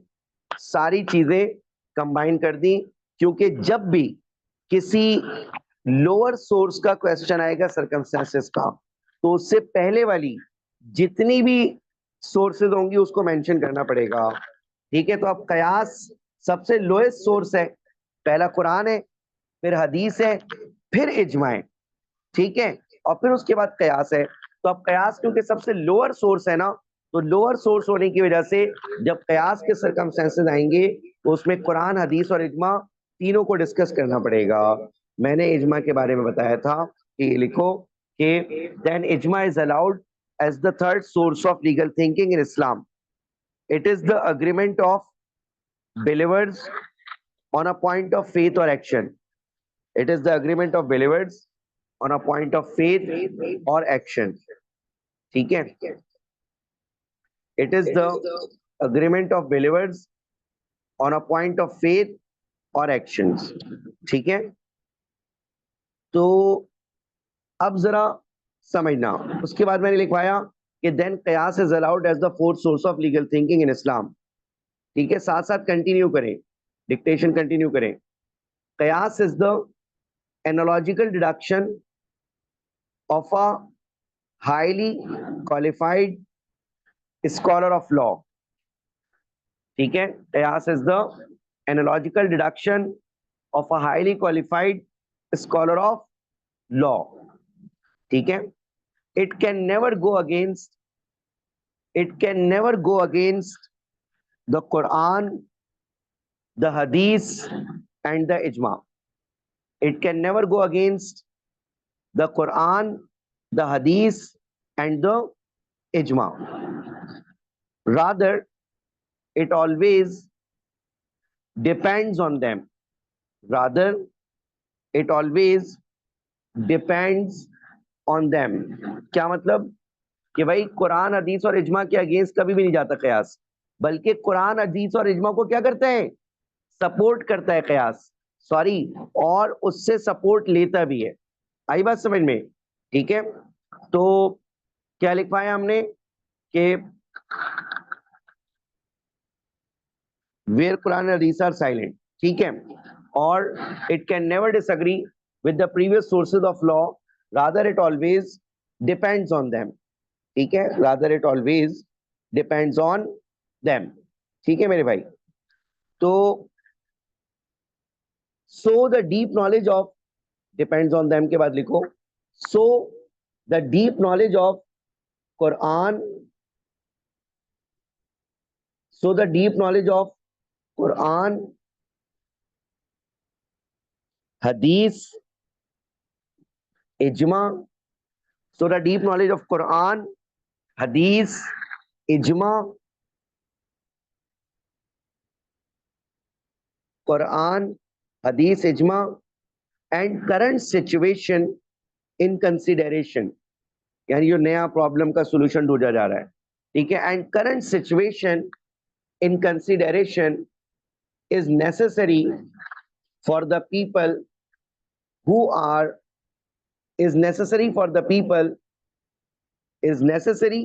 सारी चीजें कंबाइन कर दी, क्योंकि जब भी किसी लोअर सोर्स का क्वेश्चन आएगा सर्कमस्टेंसेस का, तो उससे पहले वाली जितनी भी सोर्सेज होंगी उसको मेंशन करना पड़ेगा। ठीक है, तो अब कयास सबसे लोएस्ट सोर्स है, पहला कुरान है, फिर हदीस है, फिर इजमा है। ठीक है, और फिर उसके बाद कयास है। तो अब कयास क्योंकि सबसे लोअर सोर्स है ना, तो लोअर सोर्स होने की वजह से जब कयास के सर्कमस्टेंसेस आएंगे तो उसमें कुरान, हदीस और इजमा तीनों को डिस्कस करना पड़ेगा। मैंने इजमा के बारे में बताया था कि लिखो कि देन इजमा is allowed as the third source of legal thinking in Islam. It is the agreement of believers on a point of faith or action. It is the agreement of believers on a point of faith or action. ठीक है, it is the agreement of believers on a point of faith or actions. ठीक है, तो अब जरा समझना, उसके बाद मैंने लिखवाया कि देन कयास is allowed as the fourth source of legal thinking in Islam. ठीक है, साथ साथ कंटिन्यू करें, डिक्टेशन कंटिन्यू करें। कयास is the analogical deduction of a highly qualified scholar of law. ठीक है, कयास is the analogical deduction of a highly qualified scholar of law. ठीक है, it can never go against the Quran, the Hadith and the Ijma. It can never go against the Quran, the Hadith and the Ijma. Rather, it always depends on them. Rather, it always depends on them. क्या मतलब कि भाई कुरान, हदीस और इजमा के against कभी भी नहीं जाता कयास, बल्कि कुरान, हदीस और इजमा को क्या करता है, सपोर्ट करता है कयास, सॉरी, और उससे सपोर्ट लेता भी है। आई बात समझ में? ठीक है, तो क्या लिखवाया हमने कि वेयर कुरान हदीस आर साइलेंट। ठीक है, और it can never disagree with the previous sources of law, rather it always depends on them. ठीक है, rather it always depends on them. ठीक है मेरे भाई, तो so the deep knowledge of, depends on them के बाद लिखो, so the deep knowledge of Quran, so the deep knowledge of Quran, हदीस, इजमा, so the deep knowledge of Quran, हदीस, इजमा, कुरान, हदीस, इजमा and current situation in consideration, यानी जो नया प्रॉब्लम का सोल्यूशन ढूंढा जा रहा है। ठीक है, and current situation in consideration is necessary for the people who are is necessary for the people is necessary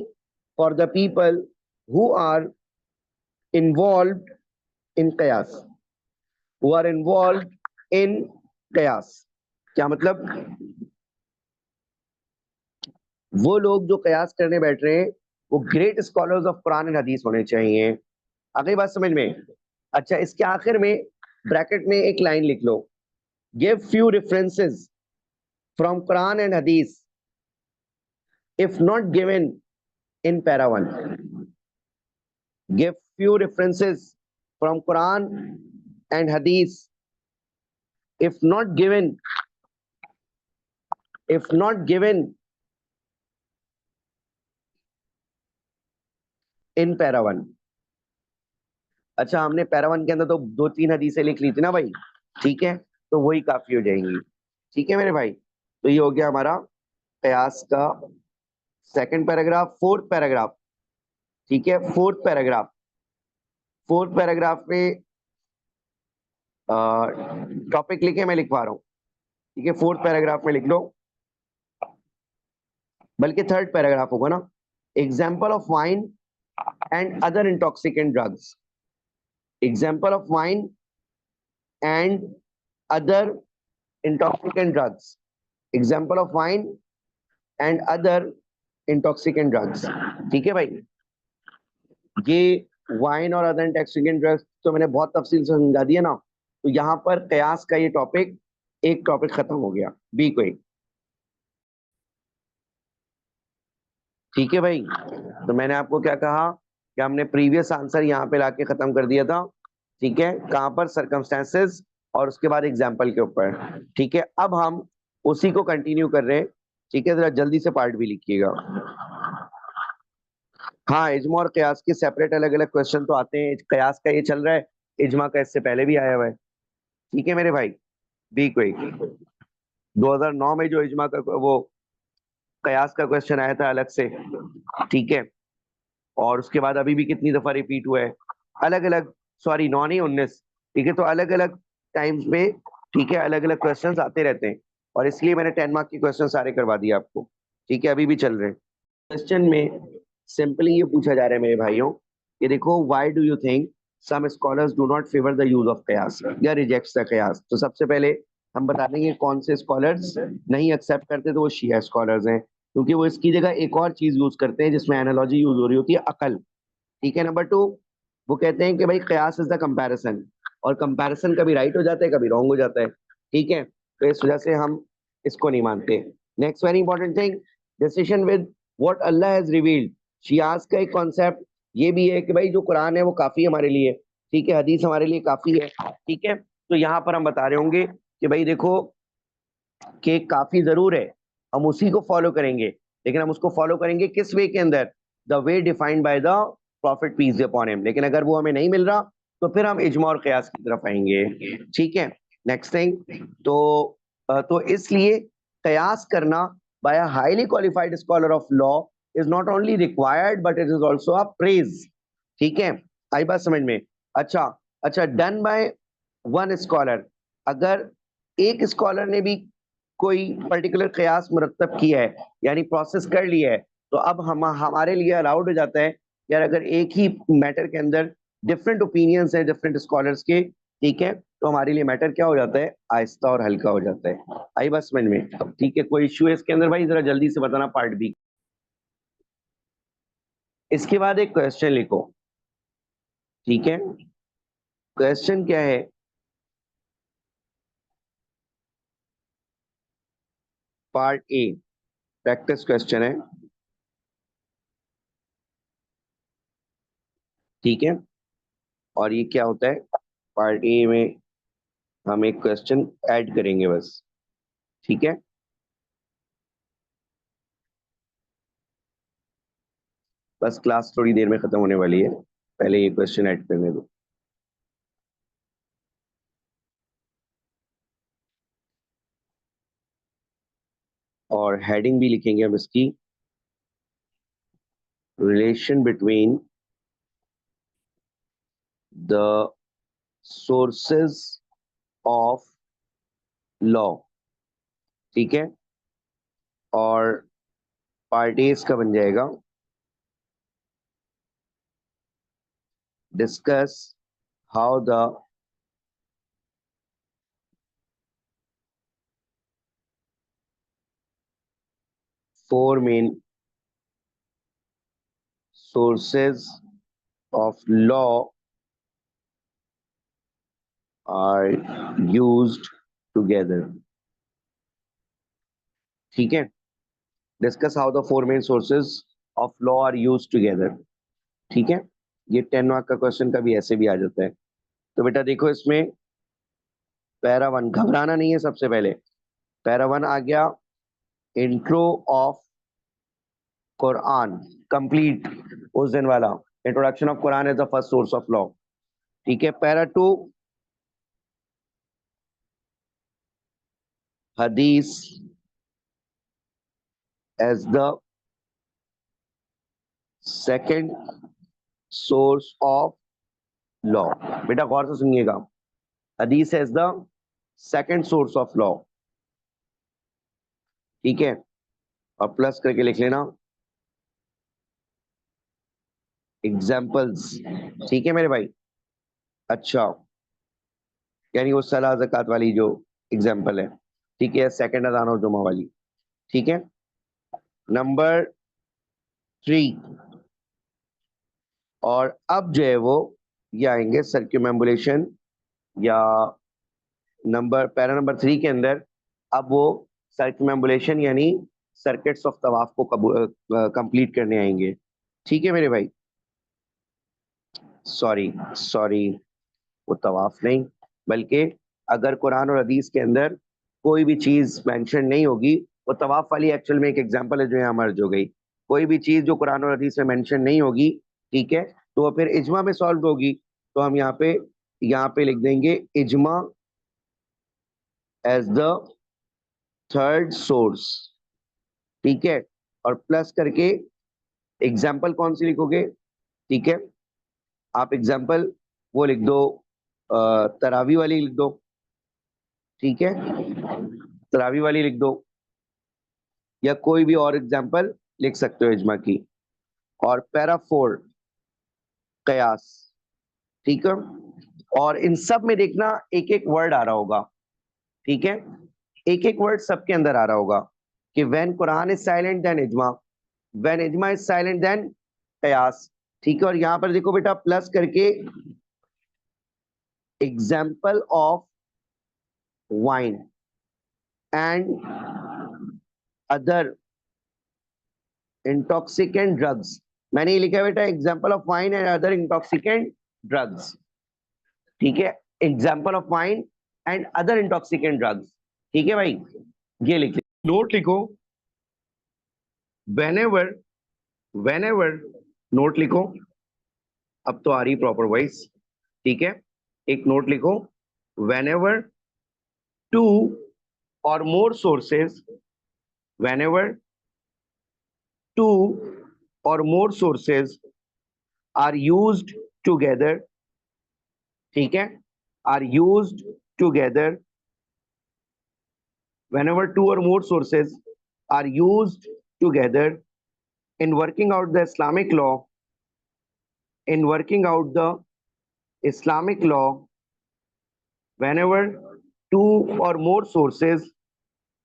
for the people who are involved in qiyas, who are involved in qiyas। क्या मतलब, वो लोग जो कयास करने बैठ रहे हैं वो great scholars of Quran and हदीस होने चाहिए। अगली बात समझ में? अच्छा, इसके आखिर में ब्रैकेट में एक लाइन लिख लो, Give few references from Quran and Hadith if not given in para 1. Give few references from Quran and Hadith if not given in para 1. अच्छा, हमने पैरा 1 के अंदर तो 2-3 हदीसें लिख ली थी ना भाई, ठीक है, तो वही काफी हो जाएंगी। ठीक है मेरे भाई, तो ये हो गया हमारा कयास का सेकंड पैराग्राफ। फोर्थ पैराग्राफ, ठीक है, फोर्थ पैराग्राफ में टॉपिक लिखे, मैं लिखवा रहा हूँ, ठीक है, फोर्थ पैराग्राफ में लिख लो, बल्कि थर्ड पैराग्राफ होगा ना। Example of wine and other intoxicant drugs, example of wine and other intoxicant drugs, example of wine and other intoxicant drugs। ठीक है भाई, ये वाइन और अदर इंटॉक्सिकेंट ड्रग्स तो मैंने बहुत तफसील से समझा दिया ना, तो यहाँ पर कयास का ये टॉपिक, एक टॉपिक खत्म हो गया, बी कोई। ठीक है भाई, तो मैंने आपको क्या कहा कि हमने प्रीवियस आंसर यहाँ पे लाके खत्म कर दिया था। ठीक है, कहाँ पर, सर्कमस्टेंसेस और उसके बाद एग्जाम्पल के ऊपर। ठीक है, अब हम उसी को कंटिन्यू कर रहे हैं। ठीक है, जरा जल्दी से पार्ट भी लिखिएगा। हाँ, इजमा और कयास के सेपरेट अलग अलग क्वेश्चन तो आते हैं, कयास का ये चल रहा है, इजमा का इससे पहले भी आया हुआ है। ठीक है मेरे भाई, बी कोई 2009 में जो इजमा का वो कयास का क्वेश्चन आया था अलग से। ठीक है, और उसके बाद अभी भी कितनी दफा रिपीट हुआ है, अलग अलग, सॉरी 9 नहीं 19। ठीक है, तो अलग अलग टाइम्स पे, ठीक है, अलग अलग क्वेश्चंस आते रहते हैं, और इसलिए मैंने 10 मार्क के क्वेश्चन सारे करवा दिए आपको। ठीक है, अभी भी चल रहे हैं। क्वेश्चन में सिंपली ये पूछा जा रहा है मेरे भाइयों, कि देखो, why do you think some scholars do not favour the use of qiyas या रिजेक्ट्स द कयास। तो सबसे पहले हम बता देंगे कौन से स्कॉलर्स नहीं एक्सेप्ट करते, तो वो शिया स्कॉलर्स हैं, क्योंकि वो इसकी जगह एक और चीज यूज करते हैं जिसमें एनालॉजी यूज हो रही होती है, अकल। ठीक है, नंबर 2, वो कहते हैं कि भाई कयास इज द कंपैरिजन, और कंपैरिजन कभी राइट हो जाता है, कभी रॉन्ग हो जाता है। ठीक है, तो इस वजह से हम इसको नहीं मानते। Next very important thing, decision with what Allah has revealed. Shias का एक कॉन्सेप्ट ये भी है कि भाई जो कुरान है वो काफी है हमारे लिए, ठीक है, हदीस हमारे लिए काफी है। ठीक है, तो यहाँ पर हम बता रहे होंगे कि भाई देखो, कि काफी जरूर है, हम उसी को फॉलो करेंगे, लेकिन हम उसको फॉलो करेंगे किस वे के अंदर, the way defined by the prophet peace be upon him. लेकिन अगर वो हमें नहीं मिल रहा, तो फिर हम इजमा और कयास की तरफ आएंगे। ठीक है, नेक्स्ट थिंग, तो इसलिए कयास करना by a highly qualified scholar of law is not only required but it is also a praise. ठीक है, आई बात समझ में। अच्छा, अच्छा, डन बाय वन स्कॉलर, अगर एक स्कॉलर ने भी कोई पर्टिकुलर कयास मुरतब किया है, यानी प्रोसेस कर लिया है, तो अब हम हमारे लिए अलाउड हो जाता है यार, अगर एक ही मैटर के अंदर डिफरेंट ओपिनियंस हैं डिफरेंट स्कॉलर्स के, ठीक है, तो हमारे लिए मैटर क्या हो जाता है, आहिस्ता और हल्का हो जाता है। आई बस समझ में। ठीक है, कोई इश्यू है इसके अंदर भाई, जरा जल्दी से बताना, पार्ट बी। इसके बाद एक क्वेश्चन लिखो। ठीक है, क्वेश्चन क्या है, पार्ट ए, प्रैक्टिस क्वेश्चन है। ठीक है, और ये क्या होता है, पार्ट ए में हम एक क्वेश्चन ऐड करेंगे बस। ठीक है, बस क्लास थोड़ी देर में खत्म होने वाली है, पहले ये क्वेश्चन ऐड करने दो। और हेडिंग भी लिखेंगे हम इसकी, relation between the sources of law. ठीक है, और पार्ट ए इसका बन जाएगा, discuss how the four main sources of law are used together. ठीक है, discuss how the four main sources of law are use together. ठीक है, ये 10 मार्क का क्वेश्चन कभी ऐसे भी आ जाता है। तो बेटा देखो, इसमें पैरा वन, घबराना नहीं है। सबसे पहले पैरा वन आ गया, इंट्रो ऑफ कुरान कंप्लीट, उस दिन वाला introduction of Quran as the first source of law. ठीक है, para two, hadith as the second source of law. बेटा गौर से सुनिएगा, hadith as the second source of law. ठीक है, और प्लस करके लिख लेना एग्जाम्पल्स। ठीक है मेरे भाई, अच्छा, यानी वो सलाह ज़कात वाली जो एग्जाम्पल है। ठीक है, सेकंड अज़ान और जुमा वाली। ठीक है, नंबर 3, और अब जो है वो ये आएंगे सर्क्यूमेम्बुलेशन, या नंबर पैरा नंबर 3 के अंदर अब वो सर्क्यूमेम्बुलेशन यानी सर्किट्स ऑफ तवाफ को कंप्लीट करने आएंगे। ठीक है मेरे भाई, सॉरी सॉरी, वो तवाफ नहीं, बल्कि अगर कुरान और हदीस के अंदर कोई भी चीज मेंशन नहीं होगी, वो तवाफ वाली एक्चुअल में एक एग्जांपल है जो यहाँ मर्ज हो गई। कोई भी चीज जो कुरान और हदीस में मेंशन नहीं होगी, ठीक है, तो वो फिर इजमा में सॉल्व होगी। तो हम यहाँ पे लिख देंगे इजमा एज द थर्ड सोर्स। ठीक है, और प्लस करके एग्जाम्पल कौन सी लिखोगे? ठीक है, आप एग्जाम्पल वो लिख दो, तरावी वाली लिख दो। ठीक है, तरावी वाली लिख दो, या कोई भी और एग्जाम्पल लिख सकते हो इजमा की। और पैरा 4 कयास। ठीक है, और इन सब में देखना एक एक वर्ड आ रहा होगा। ठीक है, एक एक वर्ड सबके अंदर आ रहा होगा कि when Quran is silent then इजमा, व्हेन इजमा इज साइलेंट देन कयास। ठीक है, और यहां पर देखो बेटा प्लस करके example of wine and other intoxicant drugs. मैंने ये लिखा है बेटा, example of wine and other intoxicant drugs. ठीक है, example of wine and other intoxicant drugs. ठीक है भाई, ये लिख नोट लिखो, whenever whenever, नोट लिखो, अब तो आ रही प्रॉपर वॉइस। ठीक है, एक नोट लिखो, whenever two or more sources, whenever two or more sources are used together, ठीक है, are used together, whenever two or more sources are used together in working out the Islamic law, in working out the Islamic law, whenever two or more sources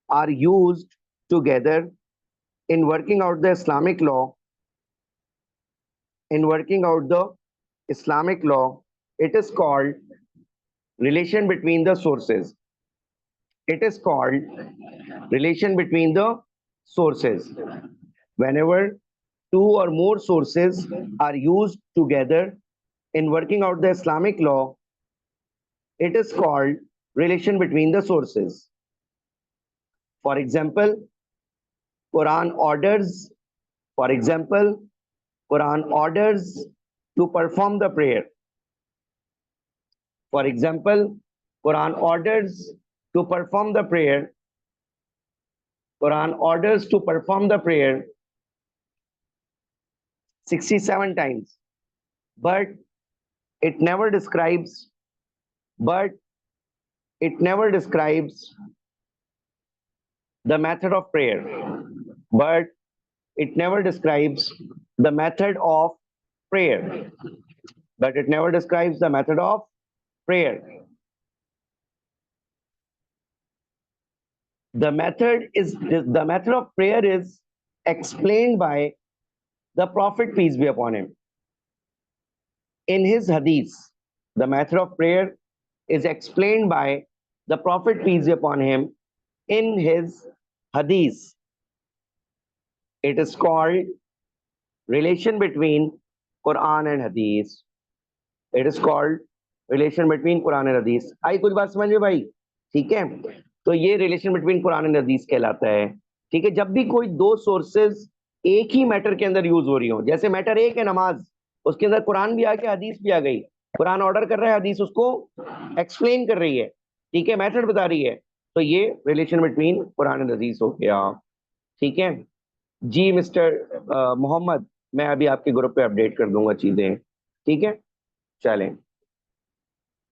are used together in working out the Islamic law, in working out the Islamic law, it is called relation between the sources. It is called relation between the sources. Whenever two or more sources are used together in working out the Islamic law, it is called relation between the sources. For example, Quran orders, for example, Quran orders to perform the prayer. For example, Quran orders to perform the prayer. Quran orders to perform the prayer 67 times, but it never describes, but it never describes the method of prayer. But it never describes the method of prayer. But it never describes the method of prayer. The method of prayer is explained by the Prophet, peace be upon him, in his hadith. The method of prayer is explained by the Prophet peace be upon him in his hadith. It is called relation between Quran and Hadith. It is called relation between Quran and Hadith. आई कुछ बात समझ में भाई? ठीक है, तो ये relation between Quran and हदीस कहलाता है। ठीक है, जब भी कोई दो सोर्सेज एक ही मैटर के अंदर यूज हो रही हो, जैसे मैटर एक है नमाज, उसके अंदर कुरान भी आ गया, हदीस भी आ गई। कुरान ऑर्डर कर रहा है, हदीस उसको एक्सप्लेन कर रही है, ठीक है, मेथड बता रही है, तो ये रिलेशन बिटवीन कुरान एंड हदीस हो गया। ठीक है जी मिस्टर मोहम्मद, मैं अभी आपके ग्रुप पे अपडेट कर दूंगा चीजें। ठीक है, चलें।